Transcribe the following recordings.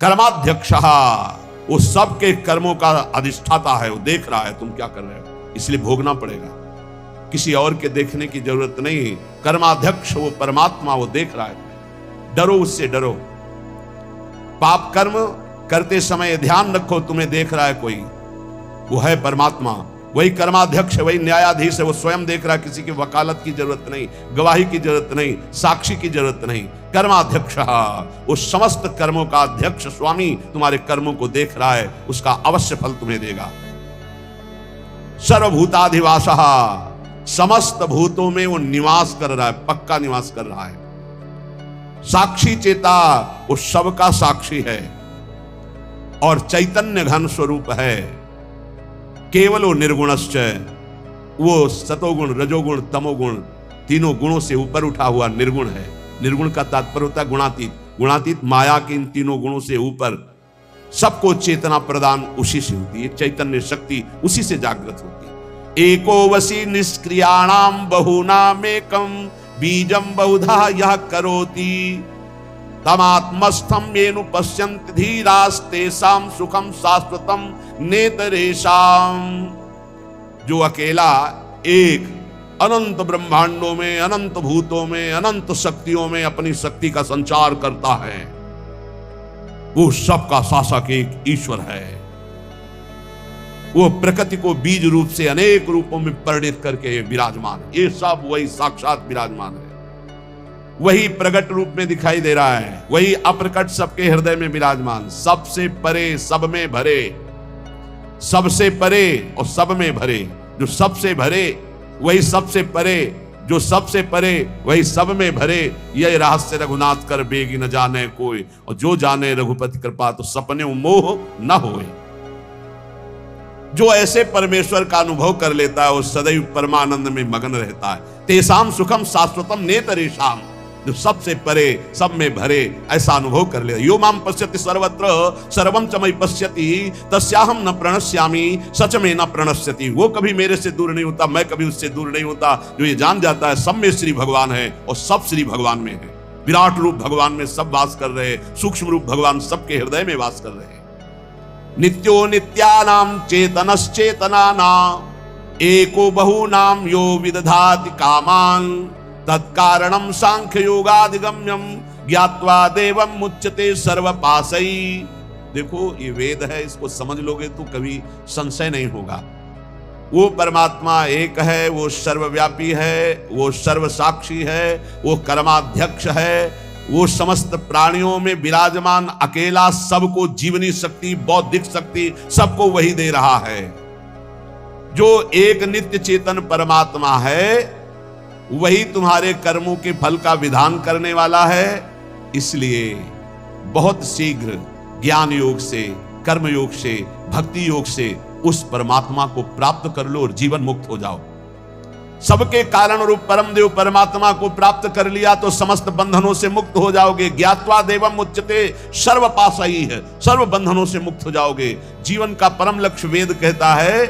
कर्माध्यक्ष, वो सबके कर्मों का अधिष्ठाता है, वो देख रहा है तुम क्या कर रहे हो, इसलिए भोगना पड़ेगा, किसी और के देखने की जरूरत नहीं। कर्माध्यक्ष वो परमात्मा, वो देख रहा है, डरो उससे, डरो। पाप कर्म करते समय ध्यान रखो तुम्हें देख रहा है कोई, वो है परमात्मा, वही कर्माध्यक्ष, वही न्यायाधीश है, वो स्वयं देख रहा है, किसी की वकालत की जरूरत नहीं, गवाही की जरूरत नहीं, साक्षी की जरूरत नहीं। कर्माध्यक्ष, वो समस्त कर्मों का अध्यक्ष स्वामी तुम्हारे कर्मों को देख रहा है, उसका अवश्य फल तुम्हें देगा। सर्वभूताधिवास, समस्त भूतों में वो निवास कर रहा है, पक्का निवास कर रहा है। साक्षी चेता, वो सबका साक्षी है और चैतन्य घन स्वरूप है। केवल वो निर्गुणश्च, वो सतोगुण रजोगुण तमोगुण तीनों गुणों से ऊपर उठा हुआ निर्गुण है। निर्गुण का तात्पर्य होता है गुणातीत, गुणातीत माया के इन तीनों गुणों से ऊपर, सबको चेतना प्रदान उसी से होती है, चैतन्य शक्ति उसी से जागृत होती है। एको वसी निष्क्रियाणाम बहुनामेकम बीजम बहुधा यह करोति तमात्मस्थम येनु पश्यन्ति धीरास्तेषां सुखम शाश्वतम नेतरेषाम। जो अकेला एक अनंत ब्रह्मांडों में, अनंत भूतों में, अनंत शक्तियों में अपनी शक्ति का संचार करता है, वो सबका शासक एक ईश्वर है। वो प्रकृति को बीज रूप से अनेक रूपों में परिणित करके विराजमान है। ये सब वही साक्षात विराजमान है, वही प्रकट रूप में दिखाई दे रहा है, वही अप्रकट सबके हृदय में विराजमान, सबसे परे सब में भरे, सबसे परे और सब में भरे। जो सबसे भरे वही सबसे परे, जो सबसे परे वही सब में भरे। यह रहस्य रघुनाथ कर बेगी न जाने कोई, और जो जाने रघुपति कृपा तो सपने मोह न होए। जो ऐसे परमेश्वर का अनुभव कर लेता है वो सदैव परमानंद में मगन रहता है। तेसाम सुखम शाश्वतम नेतरेषाम, जो सबसे परे सब में भरे ऐसा अनुभव कर ले। यो माम पश्यति सर्वत्र सर्वम च मयि पश्यति तस्याहम न प्रणश्यामि सच में न प्रणश्यति। वो कभी मेरे से दूर नहीं होता, मैं कभी उससे दूर नहीं होता। जो ये जान जाता है सब में श्री भगवान है और सब श्री भगवान में है। विराट रूप भगवान में सब वास कर रहे, सूक्ष्म रूप भगवान सबके हृदय में वास कर रहे। नित्यो नित्यानाम चेतनश्चेतनानाम एको बहुनाम यो विदधाति कामान तत्कारणम सांख्य योगाधिगम्यम ज्ञात्वा देवम मुच्यते सर्वपासई। देखो ये वेद है, इसको समझ लोगे तो कभी संशय नहीं होगा। वो परमात्मा एक है, वो सर्वव्यापी है, वो सर्वसाक्षी है, वो कर्माध्यक्ष है, वो समस्त प्राणियों में विराजमान अकेला, सबको जीवनी शक्ति, बौद्धिक शक्ति सबको वही दे रहा है। जो एक नित्य चेतन परमात्मा है वही तुम्हारे कर्मों के फल का विधान करने वाला है। इसलिए बहुत शीघ्र ज्ञान योग से, कर्म योग से, भक्ति योग से उस परमात्मा को प्राप्त कर लो और जीवन मुक्त हो जाओ। सबके कारण रूप परम देव परमात्मा को प्राप्त कर लिया तो समस्त बंधनों से मुक्त हो जाओगे। ज्ञात्वा देवम मुच्यते सर्व पासई है, सर्व बंधनों से मुक्त हो जाओगे। जीवन का परम लक्ष्य वेद कहता है,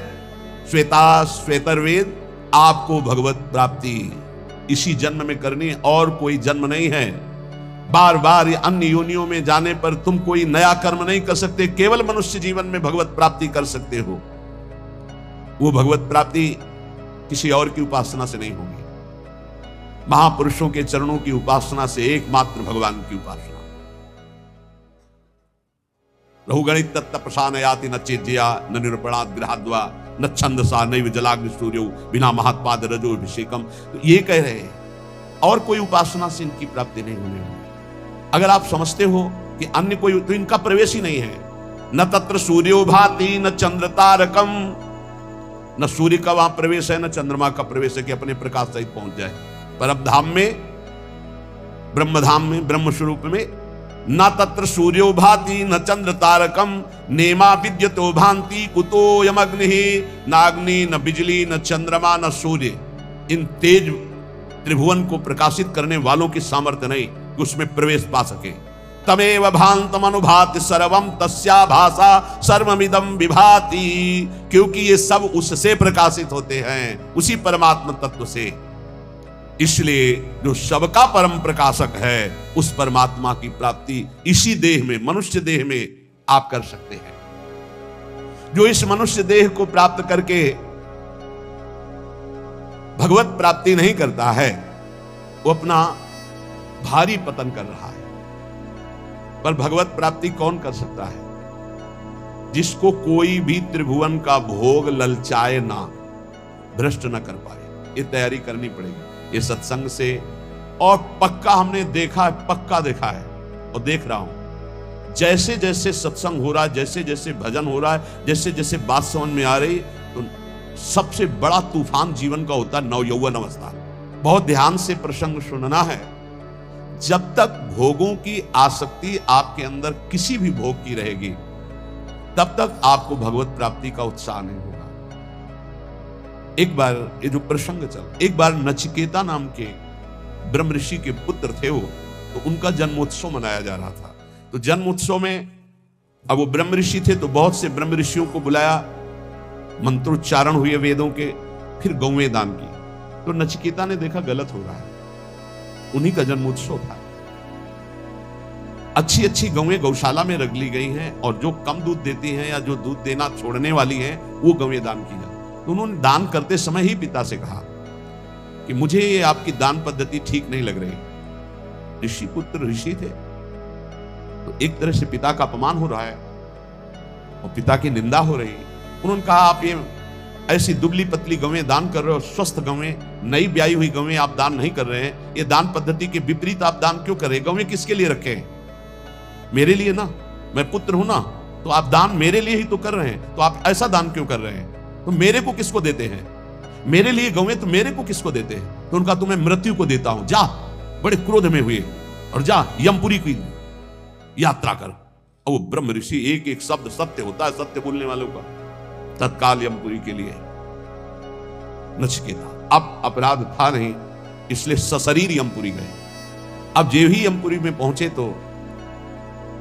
श्वेता श्वेतर्वेद, आपको भगवत प्राप्ति इसी जन्म में करनी, और कोई जन्म नहीं है। बार बार अन्य योनियों में जाने पर तुम कोई नया कर्म नहीं कर सकते, केवल मनुष्य जीवन में भगवत प्राप्ति कर सकते हो। वो भगवत प्राप्ति किसी और की उपासना से नहीं होगी, महापुरुषों के चरणों की उपासना से, एकमात्र भगवान की उपासना। रहुगणित तत्तपसान याति न चेज्या न निरूपणात् गृहाद्वा न छंदसा नैव जलाग्नि सूर्यो बिना महात्पाद रजो अभिषेकम। तो ये कह रहे हैं और कोई उपासना से इनकी प्राप्ति नहीं होने वाली। अगर आप समझते हो कि अन्य कोई, तो इनका प्रवेश ही नहीं है। न तत्र सूर्यो भाति न चंद्र तारकम, न सूर्य का वहां प्रवेश है, न चंद्रमा का प्रवेश है कि अपने प्रकाश सहित पहुंच जाए परम धाम में, ब्रह्मधाम में, ब्रह्म स्वरूप में। न तत्र सूर्यो भाति न चंद्र तारकम नेमा विद्यतो भांति कुतो यमग्नि, न अग्नि न बिजली न चंद्रमा न सूर्य। इन तेज त्रिभुवन को प्रकाशित करने वालों की सामर्थ्य नहीं कि उसमें प्रवेश पा सके। तमेव भांतम अनुभाति सर्वम तस्या भाषा सर्वमिदं विभाति, क्योंकि ये सब उससे प्रकाशित होते हैं, उसी परमात्मा तत्व से। इसलिए जो सबका परम प्रकाशक है उस परमात्मा की प्राप्ति इसी देह में, मनुष्य देह में आप कर सकते हैं। जो इस मनुष्य देह को प्राप्त करके भगवत प्राप्ति नहीं करता है वो अपना भारी पतन कर रहा है। पर भगवत प्राप्ति कौन कर सकता है? जिसको कोई भी त्रिभुवन का भोग ललचाए ना, भ्रष्ट ना कर पाए। ये तैयारी करनी पड़ेगी ये सत्संग से। और पक्का हमने देखा है, पक्का देखा है और देख रहा हूं, जैसे जैसे सत्संग हो रहा है, जैसे जैसे भजन हो रहा है, जैसे जैसे बात समझ में आ रही, तो सबसे बड़ा तूफान जीवन का होता है नवयौवन अवस्था। बहुत ध्यान से प्रसंग सुनना है। जब तक भोगों की आसक्ति आपके अंदर किसी भी भोग की रहेगी, तब तक आपको भगवत प्राप्ति का उत्साह नहीं होगा। एक बार ये जो प्रसंग चल, एक बार नचिकेता नाम के ब्रह्म ऋषि के पुत्र थे वो, तो उनका जन्मोत्सव मनाया जा रहा था। तो जन्मोत्सव में अब वो ब्रह्म ऋषि थे, तो बहुत से ब्रह्म ऋषियों को बुलाया, मंत्रोच्चारण हुए वेदों के, फिर गौवें दान की। तो नचिकेता ने देखा गलत हो रहा है, उन्हीं का जन्मोत्सव था। अच्छी अच्छी गौवें गौशाला में रख ली गई हैं, और जो कम दूध देती हैं या जो दूध देना छोड़ने वाली हैं वो गौवें दान की जाए। तो उन्होंने दान करते समय ही पिता से कहा कि मुझे ये आपकी दान पद्धति ठीक नहीं लग रही। ऋषि पुत्र ऋषि थे, तो एक तरह से पिता का अपमान हो रहा है और पिता की निंदा हो रही है। उन्होंने कहा आप ये ऐसी दुबली पतली गौवें दान कर रहे हो, स्वस्थ गौवें, नई ब्याई हुई गौवें आप दान नहीं कर रहे हैं। ये दान पद्धति के विपरीत आप दान क्यों कर रहे हैं? गौवें किसके लिए रखे हैं? मेरे लिए ना, मैं पुत्र हूं ना, तो आप दान मेरे लिए ही तो कर रहे हैं। तो आप ऐसा दान क्यों कर रहे हैं? तो मेरे को किसको देते हैं? मेरे लिए गौवें, तो मेरे को किसको देते हैं? तो उनका तुम्हें मृत्यु को देता हूं, जा। बड़े क्रोध में हुए और जा यमपुरी की यात्रा कर। और वो ब्रह्म ऋषि, एक एक शब्द सत्य होता है सत्य बोलने वालों का, तत्काल यमपुरी के लिए नचिकेता। अब अपराध था नहीं, इसलिए सशरीर यमपुरी गए। अब जो ही यमपुरी में पहुंचे तो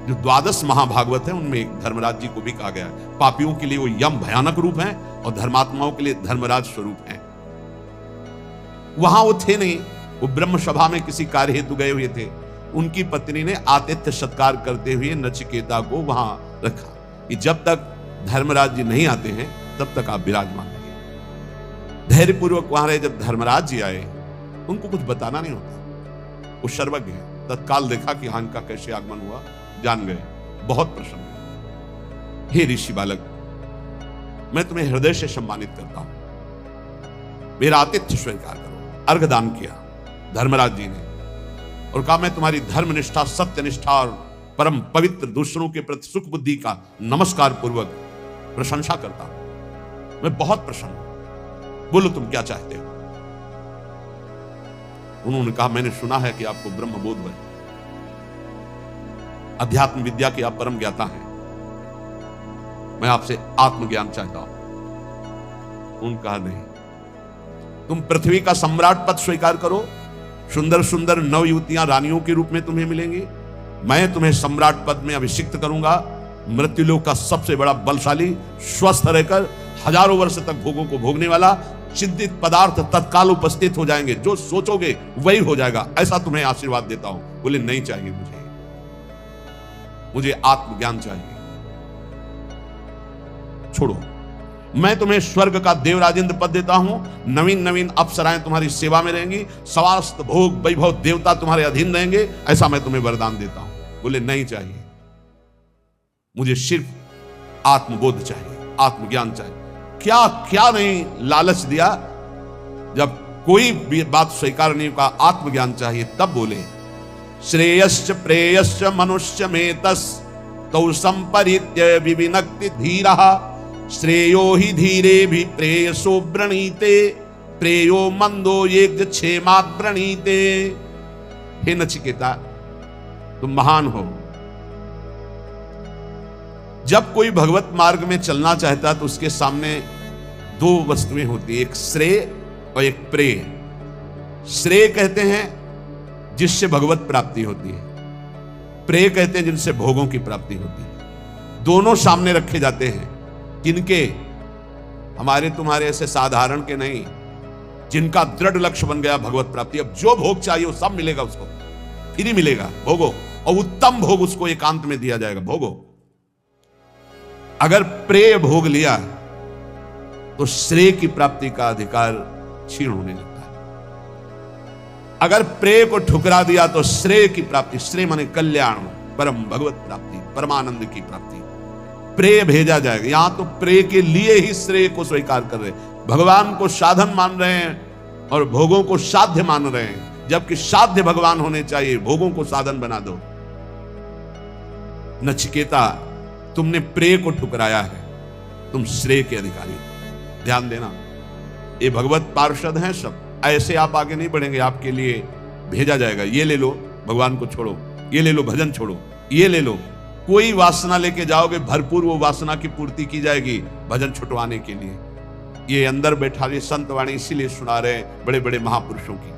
जो 12 महाभागवत है उनमें एक धर्मराज जी को भी कहा गया है। पापियों के लिए वो यम भयानक रूप है और धर्मात्माओं के लिए धर्मराज स्वरूप है। वहां वो थे नहीं, वो ब्रह्म सभा में किसी कार्य हेतु गए हुए थे। उनकी पत्नी ने आतिथ्य सत्कार करते हुए नचिकेता को वहां रखा कि जब तक धर्मराज जी नहीं आते हैं तब तक आप विराजमान रहिए। धैर्यपूर्वक वहां रहे। जब धर्मराज जी आए, उनको कुछ बताना नहीं होता, वो सर्वज्ञ है। तत्काल देखा कि हाँ, इनका कैसे आगमन हुआ, जान गए, बहुत प्रसन्न। हे ऋषि बालक, मैं तुम्हें हृदय से सम्मानित करता हूं, मेरा आतिथ्य स्वीकार करो। अर्घदान किया धर्मराज जी ने और कहा मैं तुम्हारी धर्मनिष्ठा, सत्यनिष्ठा और परम पवित्र दूसरों के प्रति सुख बुद्धि का नमस्कार पूर्वक प्रशंसा करता हूं। मैं बहुत प्रसन्न हूं, बोलो तुम क्या चाहते हो? उन्होंने कहा मैंने सुना है कि आपको ब्रह्म बोध है, अध्यात्म विद्या के आप परम ज्ञाता हैं, मैं आपसे आत्मज्ञान चाहता हूं। उन्होंने कहा नहीं, तुम पृथ्वी का सम्राट पद स्वीकार करो, सुंदर सुंदर नव युवतियां रानियों के रूप में तुम्हें मिलेंगी, मैं तुम्हें सम्राट पद में अभिषिक्त करूंगा। मृत्युलोक का सबसे बड़ा बलशाली, स्वस्थ रहकर हजारों वर्ष तक भोगों को भोगने वाला, चिंतित पदार्थ तत्काल उपस्थित हो जाएंगे, जो सोचोगे वही हो जाएगा, ऐसा तुम्हें आशीर्वाद देता हूं। बोले नहीं चाहिए, मुझे आत्मज्ञान चाहिए, छोड़ो। मैं तुम्हें स्वर्ग का देवराजेंद्र पद देता हूं, नवीन नवीन अप्सराएं तुम्हारी सेवा में रहेंगी, समस्त भोग वैभव देवता तुम्हारे अधीन रहेंगे, ऐसा मैं तुम्हें वरदान देता हूं। बोले नहीं चाहिए, मुझे सिर्फ आत्मबोध चाहिए, आत्मज्ञान चाहिए। क्या क्या नहीं लालच दिया। जब कोई भी बात स्वीकार नहीं का, आत्मज्ञान चाहिए, तब बोले श्रेयश्च प्रेयश्च मनुष्य में तस् तौ संपरित्य विविनक्ति धीरः श्रेयो ही धीरे भी प्रेयसो व्रणीते प्रेयो मंदो ये क्षेमात् व्रणीते। हे नचिकेता, तुम महान हो। जब कोई भगवत मार्ग में चलना चाहता है तो उसके सामने दो वस्तुएं होती है, एक श्रेय और एक प्रेय। श्रेय कहते हैं जिससे भगवत प्राप्ति होती है, प्रेय कहते हैं जिनसे भोगों की प्राप्ति होती है। दोनों सामने रखे जाते हैं। किनके? हमारे तुम्हारे ऐसे साधारण के नहीं, जिनका दृढ़ लक्ष्य बन गया भगवत प्राप्ति, अब जो भोग चाहिए वो सब मिलेगा उसको, फ्री मिलेगा, भोगो, और उत्तम भोग उसको एकांत में दिया जाएगा, भोगो। अगर प्रेय भोग लिया तो श्रेय की प्राप्ति का अधिकार क्षीण होने लगता है। अगर प्रेय को ठुकरा दिया तो श्रेय की प्राप्ति, श्रेय माने कल्याण, परम भगवत प्राप्ति, परमानंद की प्राप्ति, प्रेय भेजा जाएगा। यहां तो प्रेय के लिए ही श्रेय को स्वीकार कर रहे हैं, भगवान को साधन मान रहे हैं और भोगों को साध्य मान रहे हैं, जबकि साध्य भगवान होने चाहिए, भोगों को साधन बना दो। नचिकेता, तुमने प्रेय को ठुकराया है, तुम श्रेय के अधिकारी हो। ध्यान देना, ये भगवत पार्षद हैं सब, ऐसे आप आगे नहीं बढ़ेंगे, आपके लिए भेजा जाएगा, ये ले लो भगवान को छोड़ो, ये ले लो भजन छोड़ो, ये ले लो। कोई वासना लेके जाओगे भरपूर, वो वासना की पूर्ति की जाएगी भजन छुटवाने के लिए। ये अंदर बैठा ये संत वाणी इसीलिए सुना रहे बड़े बड़े महापुरुषों की।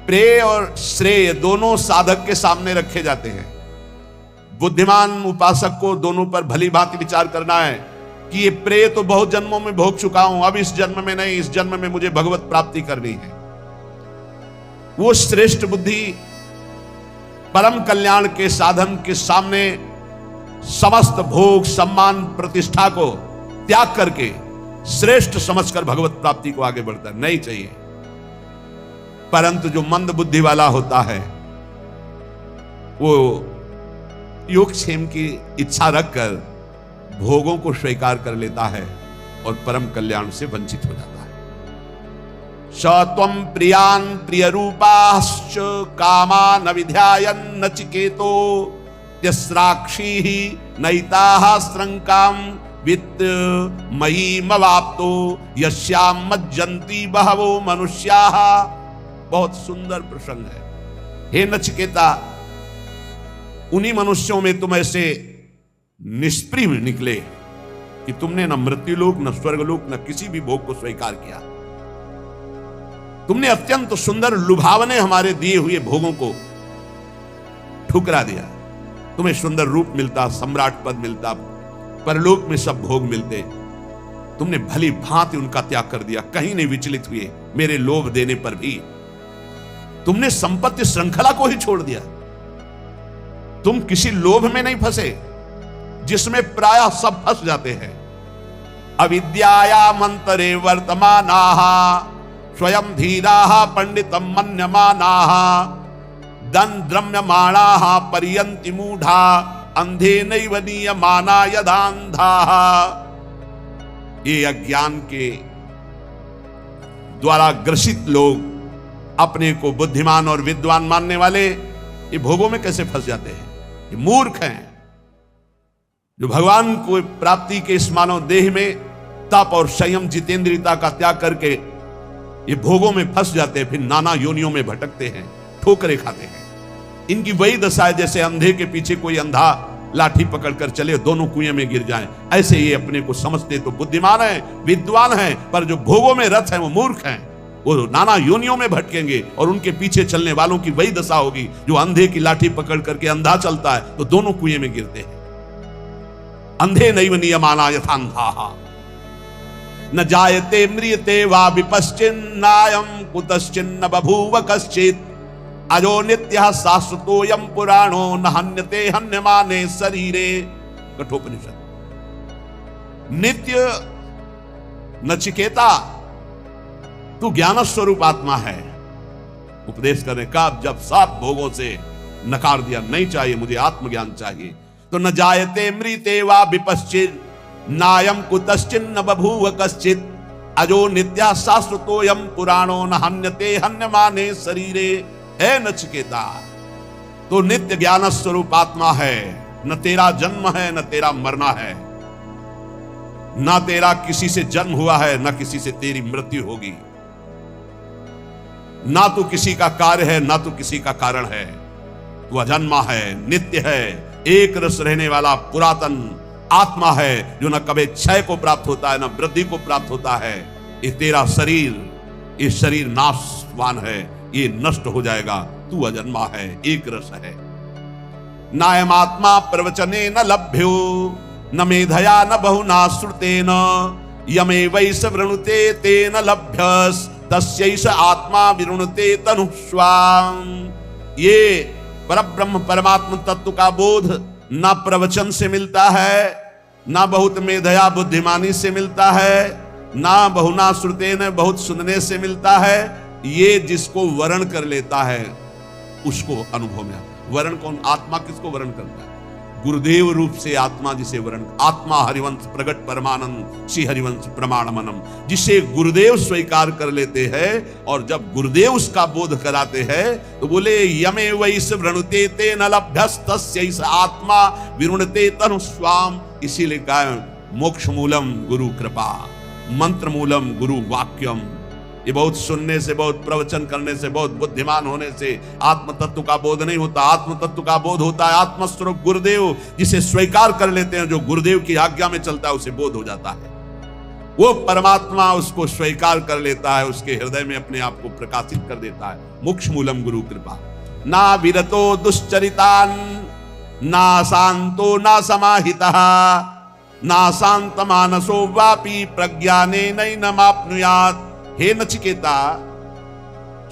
प्रेय और श्रेय दोनों साधक के सामने रखे जाते हैं। बुद्धिमान उपासक को दोनों पर भली भांति विचार करना है कि ये प्रेय तो बहुत जन्मों में भोग चुका हूं, अब इस जन्म में नहीं, इस जन्म में मुझे भगवत प्राप्ति करनी है। वो श्रेष्ठ बुद्धि परम कल्याण के साधन के सामने समस्त भोग सम्मान प्रतिष्ठा को त्याग करके श्रेष्ठ समझकर भगवत प्राप्ति को आगे बढ़ता नहीं चाहिए। परंतु जो मंद बुद्धि वाला होता है वो योगक्षेम की इच्छा रखकर भोगों को स्वीकार कर लेता है और परम कल्याण से वंचित हो जाता है। सत्वं प्रियान प्रिय रूपाश्च कामान विध्यायन् नचिकेतो यस्राक्षी नैताः स्रंकाम वित्त मयीमवाप्तो यस्याम मज्जन्ति बहवो मनुष्याः। बहुत सुंदर प्रसंग है। हे नचिकेता, उन्हीं मनुष्यों में तुम ऐसे निष्प्रिय निकले कि तुमने न मृत्युलोक न स्वर्गलोक न किसी भी भोग को स्वीकार किया। तुमने अत्यंत सुंदर लुभावने हमारे दिए हुए भोगों को ठुकरा दिया। तुम्हें सुंदर रूप मिलता, सम्राट पद मिलता, परलोक में सब भोग मिलते, तुमने भली भांति उनका त्याग कर दिया, कहीं नहीं विचलित हुए मेरे लोभ देने पर भी। तुमने संपत्ति श्रृंखला को ही छोड़ दिया। तुम किसी लोभ में नहीं फंसे जिसमें प्रायः सब फंस जाते हैं। अविद्याया मंतरे वर्तमानाः स्वयं धीराः पंडितम मन्यमानाः द्रम्यमाणाः पर्यन्ति मूढ़ा अंधेनैव नीयमाना यदान्धाः। ये अज्ञान के द्वारा ग्रसित लोग अपने को बुद्धिमान और विद्वान मानने वाले ये भोगों में कैसे फंस जाते हैं। ये मूर्ख हैं जो भगवान को प्राप्ति के इस मानव देह में तप और संयम जितेंद्रियता का त्याग करके ये भोगों में फंस जाते हैं, फिर नाना योनियों में भटकते हैं, ठोकरे खाते हैं। इनकी वही दशा है जैसे अंधे के पीछे कोई अंधा लाठी पकड़कर चले, दोनों कुएं में गिर जाएं। ऐसे ये अपने को समझते तो बुद्धिमान हैं, विद्वान हैं, पर जो भोगों में रत हैं वो मूर्ख हैं। वो नाना योनियों में भटकेंगे और उनके पीछे चलने वालों की वही दशा होगी जो अंधे की लाठी पकड़ करके अंधा चलता है तो दोनों कुएं में गिरते हैं। अंधे नैव नियमाना यथान्धाः न जायते म्रियते वा विपश्चिन्नायं कुतश्चिन्न बभूव कश्चित् अजो नित्यः शाश्वतोऽयं पुराणो न हन्यते हन्यमाने शरीरे। कठोपनिषद। नित्य नचिकेता, तू ज्ञान स्वरूप आत्मा है। उपदेश करने का जब सब भोगों से नकार दिया, नहीं चाहिए मुझे आत्मज्ञान चाहिए, तो न जायते मृते वा विपश्चित् नायम कुतश्चिन्न बभूव कश्चित् अजो नित्या शाश्वतोऽयं पुराणो न हन्यते हन्यमाने शरीरे। है नचिकेता, तो नित्य ज्ञान स्वरूप आत्मा है। न तेरा जन्म है न तेरा मरना है, न तेरा किसी से जन्म हुआ है न किसी से तेरी मृत्यु होगी। ना तू किसी का कार्य है ना तू किसी का कारण है। तू अजन्मा है, नित्य है, एक रस रहने वाला पुरातन आत्मा है जो न कभी क्षय को प्राप्त होता है न वृद्धि को प्राप्त होता है। ये तेरा शरीर, ये शरीर नाशवान है, ये नष्ट हो जाएगा। तू अजन्मा है, एक रस है। नायम आत्मा प्रवचने न लभ्यो न मेधया न बहुना श्रुतेन यमे वैस वृणुते तेन लभ्यस तस्यैष आत्मा विरुणते तनुस्वाम। ये परब्रह्म परमात्म तत्व का बोध ना प्रवचन से मिलता है, ना बहुत मेधया बुद्धिमानी से मिलता है, ना बहुना श्रुतेन बहुत सुनने से मिलता है। ये जिसको वर्ण कर लेता है उसको अनुभव में आता है। वर्ण कौन? आत्मा किसको वर्ण करता है? गुरुदेव रूप से आत्मा जिसे वर्ण, आत्मा हरिवंश प्रगट परमानंद श्री हरिवंश प्रमाणमनम, जिसे गुरुदेव स्वीकार कर लेते हैं। और जब गुरुदेव उसका बोध कराते हैं तो बोले यमे वैस वृणुते ते न लभ्यस्तस्यैष आत्मा विरुणते तनुस्वाम। इसीलिए कहा मोक्ष मूलम गुरु कृपा, मंत्र मूलम गुरु वाक्यम। ये बहुत सुनने से, बहुत प्रवचन करने से, बहुत बुद्धिमान होने से आत्म तत्व का बोध नहीं होता। आत्म तत्व का बोध होता है आत्मस्वरूप गुरुदेव, जिसे स्वीकार कर लेते हैं, जो गुरुदेव की आज्ञा में चलता है उसे बोध हो जाता है। वो परमात्मा उसको स्वीकार कर लेता है, उसके हृदय में अपने आप को प्रकाशित कर देता है। मोक्ष मूलम गुरु कृपा। ना विरतो दुश्चरितान, ना शांतो ना समाहिता, ना शांत मानसो वापी प्रज्ञाने नैनमाप्नुयात्। हे नचिकेता,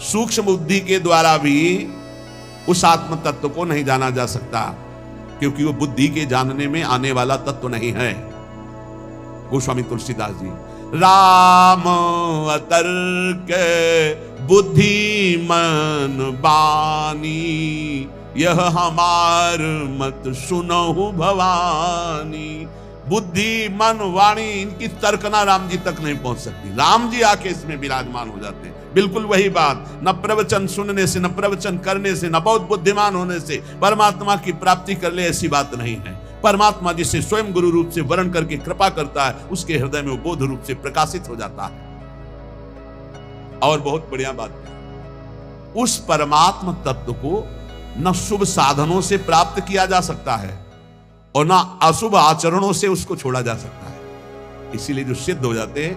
सूक्ष्म बुद्धि के द्वारा भी उस आत्म तत्व को नहीं जाना जा सकता, क्योंकि वो बुद्धि के जानने में आने वाला तत्व नहीं है। गोस्वामी तुलसीदास जी, राम अतर्क बुद्धि मन बानी, यह हमार मत सुनहु भवानी। बुद्धि मन वाणी इनकी तर्कना राम जी तक नहीं पहुंच सकती। राम जी आके इसमें विराजमान हो जाते हैं। बिल्कुल वही बात, न प्रवचन सुनने से, न प्रवचन करने से, न बहुत बुद्धिमान होने से परमात्मा की प्राप्ति कर ले, ऐसी बात नहीं है। परमात्मा जिसे स्वयं गुरु रूप से वर्ण करके कृपा करता है, उसके हृदय में वो बोध रूप से प्रकाशित हो जाता है। और बहुत बढ़िया बात है, उस परमात्म तत्व को न शुभ साधनों से प्राप्त किया जा सकता है और ना अशुभ आचरणों से उसको छोड़ा जा सकता है। इसीलिए जो सिद्ध हो जाते हैं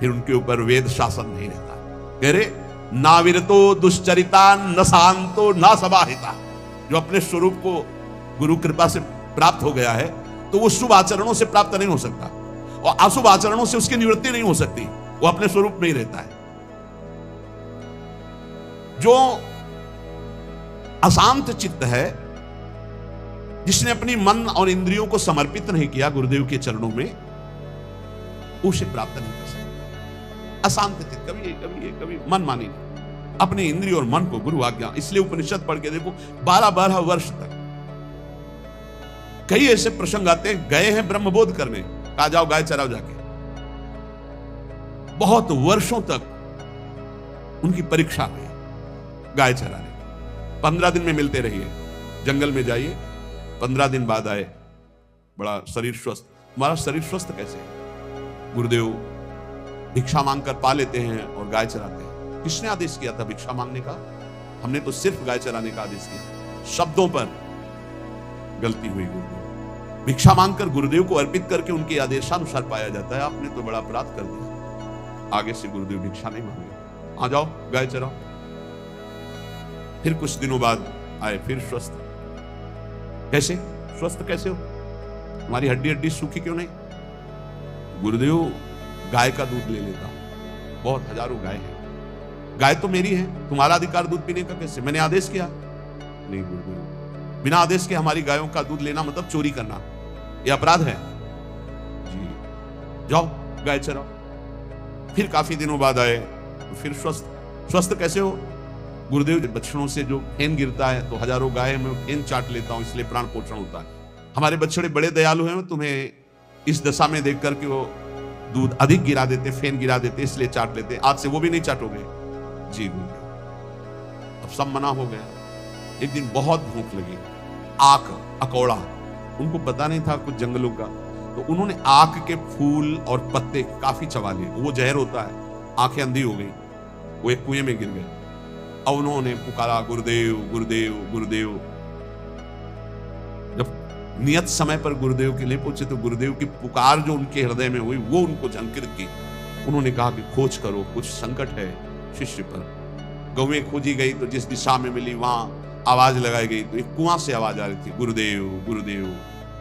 फिर उनके ऊपर वेद शासन नहीं रहता। कह रहे ना विरतो दुश्चरिता न शांतो न समाहिता। जो अपने स्वरूप को गुरु कृपा से प्राप्त हो गया है तो वो शुभ आचरणों से प्राप्त नहीं हो सकता और अशुभ आचरणों से उसकी निवृत्ति नहीं हो सकती। वो अपने स्वरूप में ही रहता है। जो अशांत चित्त है, जिसने अपनी मन और इंद्रियों को समर्पित नहीं किया गुरुदेव के चरणों में, उसे प्राप्त नहीं कर सकता। अशांत चित्त कभी मन मानी नहीं, अपने इंद्रिय और मन को गुरु आज्ञा। इसलिए उपनिषद पढ़ के देखो 12-12 वर्ष तक कई ऐसे प्रसंग आते हैं, गए हैं ब्रह्मबोध करने, कहा जाओ गाय चराओ जाके। बहुत वर्षों तक उनकी परीक्षा हुई गाय चराने की। 15 दिन में मिलते रहिए, जंगल में जाइए, 15 दिन बाद आए, बड़ा शरीर स्वस्थ। तुम्हारा शरीर स्वस्थ कैसे है? गुरुदेव भिक्षा मांगकर पा लेते हैं और गाय चराते हैं। किसने आदेश किया था भिक्षा मांगने का? हमने तो सिर्फ गाय चराने का आदेश किया। शब्दों पर गलती हुई। गुरुदेव भिक्षा मांगकर गुरुदेव को अर्पित करके उनके आदेशानुसार पाया जाता है। आपने तो बड़ा अपराध कर दिया। आगे से गुरुदेव भिक्षा नहीं मांगे, आ जाओ गाय चराओ। फिर कुछ दिनों बाद आए, फिर स्वस्थ। कैसे स्वस्थ कैसे हो? हमारी हड्डी हड्डी सूखी क्यों नहीं? गुरुदेव गाय का दूध ले लेता हूं, बहुत हजारों गाय हैं। गाय तो मेरी है, तुम्हारा अधिकार दूध पीने का कैसे? मैंने आदेश किया नहीं गुरुदेव, बिना आदेश के हमारी गायों का दूध लेना मतलब चोरी करना, यह अपराध है जी। जाओ गाय चराओ। फिर काफी दिनों बाद आए, फिर स्वस्थ कैसे हो? गुरुदेव बछड़ों से जो फेन गिरता है तो हजारों गाय में फेन चाट लेता हूं, इसलिए प्राण पोषण होता है। हमारे बछड़े बड़े दयालु हैं, तुम्हें इस दशा में देख करके वो दूध अधिक गिरा देते, फेन गिरा देते, इसलिए चाट लेते। आज से वो भी नहीं चाटोगे जी गुरुदेव। अब सब मना हो गया। एक दिन बहुत भूख लगी, आक अकौड़ा, उनको पता नहीं था कुछ जंगलों का, तो उन्होंने आक के फूल और पत्ते काफी चबा लिए। वो जहर होता है, आंखें अंधी हो गई, वो एक कुएं में गिर गए। और उन्होंने पुकारा गुरुदेव गुरुदेव गुरुदेव। जब नियत समय पर गुरुदेव के लिए पहुंचे तो गुरुदेव की पुकार जो उनके हृदय में हुई वो उनको झंकृत की। उन्होंने कहा कि खोज करो, कुछ संकट है शिष्य पर। गौएं खोजी गई तो जिस दिशा में मिली वहां आवाज लगाई गई तो एक कुआं से आवाज आ रही थी, गुरुदेव गुरुदेव।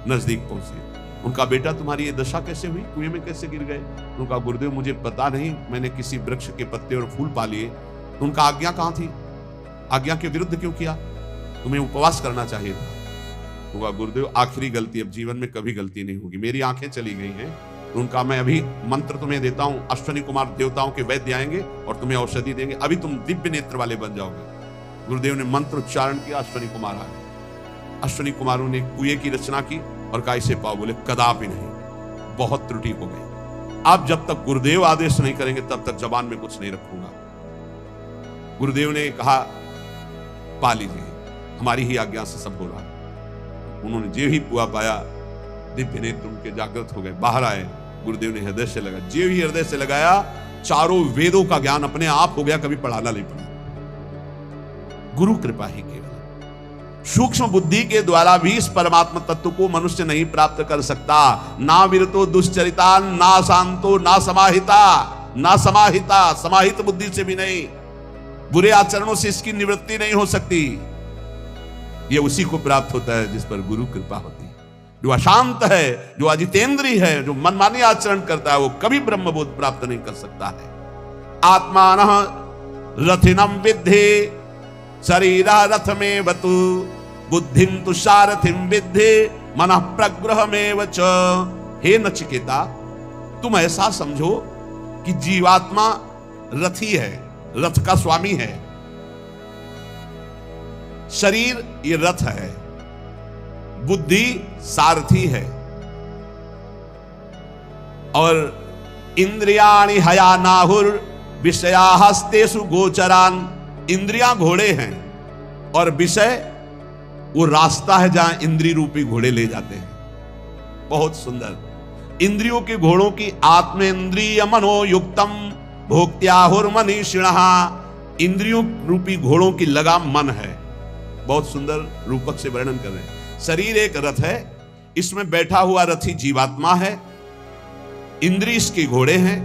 नजदीक पहुंचे, उनका बेटा तुम्हारी ये दशा कैसे हुई, कुएं में कैसे गिर गए? उनका गुरुदेव मुझे पता नहीं, मैंने किसी वृक्ष के पत्ते और फूल पा लिए। उनका आज्ञा कहां थी, आज्ञा के विरुद्ध क्यों किया, तुम्हें उपवास करना चाहिए था। उनका गुरुदेव आखिरी गलती, अब जीवन में कभी गलती नहीं होगी, मेरी आंखें चली गई हैं। तो उनका मैं अभी मंत्र तुम्हें देता हूं, अश्वनी कुमार देवताओं के वैद्य आएंगे और तुम्हें औषधि देंगे, अभी तुम दिव्य नेत्र वाले बन जाओगे। गुरुदेव ने मंत्र उच्चारण किया, अश्वनी कुमार आ गए। अश्वनी कुमारों ने कुएं की रचना की और कहा इसे पाओ, बोले कदापि नहीं, बहुत त्रुटि हो गई। आप जब तक गुरुदेव आदेश नहीं करेंगे तब तक जबान में कुछ नहीं रखूंगा। गुरुदेव ने कहा पा लीजिए, हमारी ही आज्ञा से सब हो रहा है। उन्होंने जे ही पुआ पाया, दिव्य नेत्र उनके जागृत हो गए, बाहर आए। गुरुदेव ने हृदय से लगाया, जे ही हृदय से लगाया, चारों वेदों का ज्ञान अपने आप हो गया, कभी पढ़ाना नहीं पड़ा। गुरु कृपा ही केवल। सूक्ष्म बुद्धि के द्वारा भी इस परमात्मा तत्व को मनुष्य नहीं प्राप्त कर सकता। ना विरतो दुश्चरिता, ना शांतो, ना समाहिता, ना समाहिता, समाहित बुद्धि से भी नहीं, बुरे आचरणों से इसकी निवृत्ति नहीं हो सकती। यह उसी को प्राप्त होता है जिस पर गुरु कृपा होती है। जो अशांत है, जो अजितेंद्रीय है, जो मनमानी आचरण करता है, वो कभी ब्रह्मबोध प्राप्त नहीं कर सकता है। आत्मानः रथिनम विद्धि शरीरा रथ में वतु बुद्धिम तु सारथिम विद्धि मनः प्रग्रहमेव च। हे नचिकेता, तुम ऐसा समझो कि जीवात्मा रथी है, रथ का स्वामी है। शरीर ये रथ है, बुद्धि सारथी है, और इंद्रियाणि हयानाहुर विषयास्तेषु गोचरान। इंद्रियां घोड़े हैं और विषय वो रास्ता है जहां इंद्रिय रूपी घोड़े ले जाते हैं। बहुत सुंदर। इंद्रियों के घोड़ों की आत्मेन्द्रिय मनोयुक्तम भोक्त्याहुर्मनीषिणः। इंद्रियों रूपी घोड़ों की लगाम मन है। बहुत सुंदर रूपक से वर्णन कर रहे हैं। शरीर एक रथ है, इसमें बैठा हुआ रथी जीवात्मा है, इंद्रिय इसके घोड़े हैं,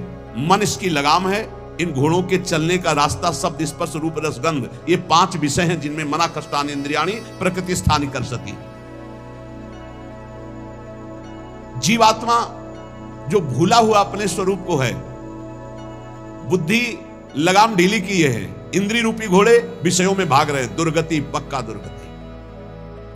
मन इसकी लगाम है। इन घोड़ों के चलने का रास्ता शब्द स्पर्श रूप रसगंध, ये 5 विषय हैं जिनमें मना कष्टान इंद्रियाणी प्रकृति स्थानी कर सकी। जीवात्मा जो भूला हुआ अपने स्वरूप को है, बुद्धि लगाम ढीली किए है, इंद्रिय रूपी घोड़े विषयों में भाग रहे, दुर्गति पक्का दुर्गति।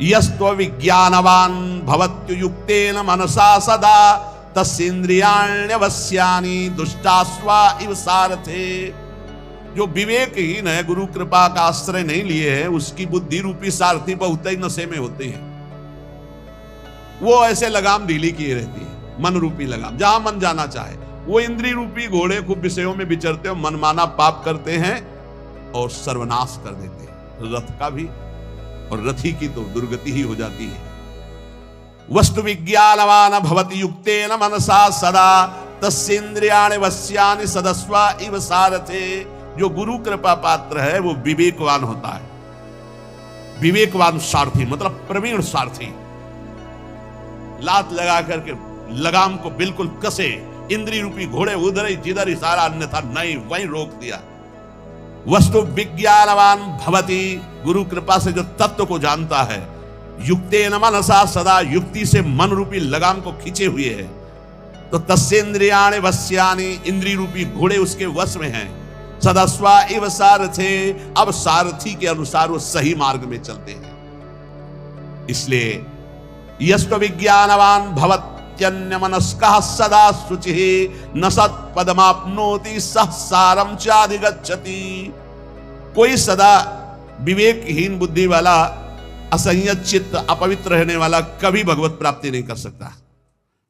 यस्त्व विज्ञानवान भवत्युयुक्तेन मनसा सदा तस्येन्द्रियाण्यवस्यानि दुष्टास्वा इव सारथे। जो विवेकहीन है, गुरु कृपा का आश्रय नहीं लिए है, उसकी बुद्धि रूपी सारथी बहुत ही नशे में होते हैं। वो ऐसे लगाम ढीली किए रहती है, मन रूपी लगाम, जहां मन जाना चाहे। वो इंद्रिय रूपी घोड़े खूब विषयों में विचरते हैं, मनमाना पाप करते हैं और सर्वनाश कर देते हैं, रथ का भी और रथी की तो दुर्गति ही हो जाती है। वस्तु विज्ञानवान भवति युक्तेन मनसा सदा तस्येन्द्रियाणि वस्यानि सदस्वा इव सारथे। जो गुरु कृपा पात्र है वो विवेकवान होता है। विवेकवान सारथी मतलब प्रवीण सारथी, लात लगा करके लगाम को बिल्कुल कसे, इंद्रिय रूपी घोड़े उधर ही जिधर इशारा, अन्यथा नहीं, वहीं रोक दिया। वस्तु विज्ञानवान भवति, गुरु कृपा से जो तत्व को जानता है, युक्तेन मनसा सदा, युक्ति से मन रूपी लगाम को खींचे हुए है, तो तस्येन्द्रियाणि वस्यानि, इंद्रिय रूपी घोड़े उसके वश में हैं। सदस्वा इव सारथे, अब सारथी के अनुसार वो सही मार्ग में चलते हैं। इसलिए यस्त्व विज्ञानवान भवत्यन्यमनस्कः सदा शुचिः न सत्पदमाप्नोति सः सारं चाधिगच्छति। कोई सदा विवेकहीन बुद्धि वाला, असंयत चित्त, अपवित्र रहने वाला कभी भगवत प्राप्ति नहीं कर सकता।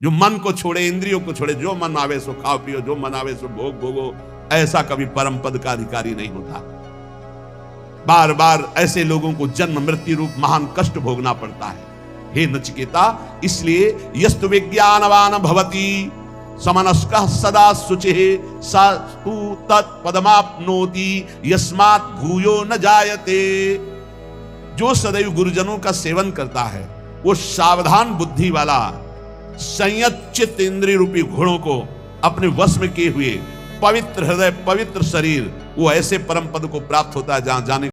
जो मन को छोड़े, इंद्रियों को छोड़े, जो मन आवे सो खाओ पियो, जो मन आवे सो भोग भोगो, ऐसा कभी परम पद का अधिकारी नहीं होता। बार बार ऐसे लोगों को जन्म मृत्यु रूप महान कष्ट भोगना पड़ता है। हे नचिकेता, इसलिए यस्तु विज्ञानवान भवति समनस्कः सदा शुचिः सस्तु तत्पदमाप्नोति यस्मात् भूयो न जायते। जो सदैव गुरुजनों का सेवन करता है, वो सावधान बुद्धि वाला, संयत चित्त, इंद्रिय रूपी घोड़ों को अपने वश में किए हुए, पवित्र हृदय, पवित्र शरीर, वो ऐसे परम पद को प्राप्त होता है जहां जाने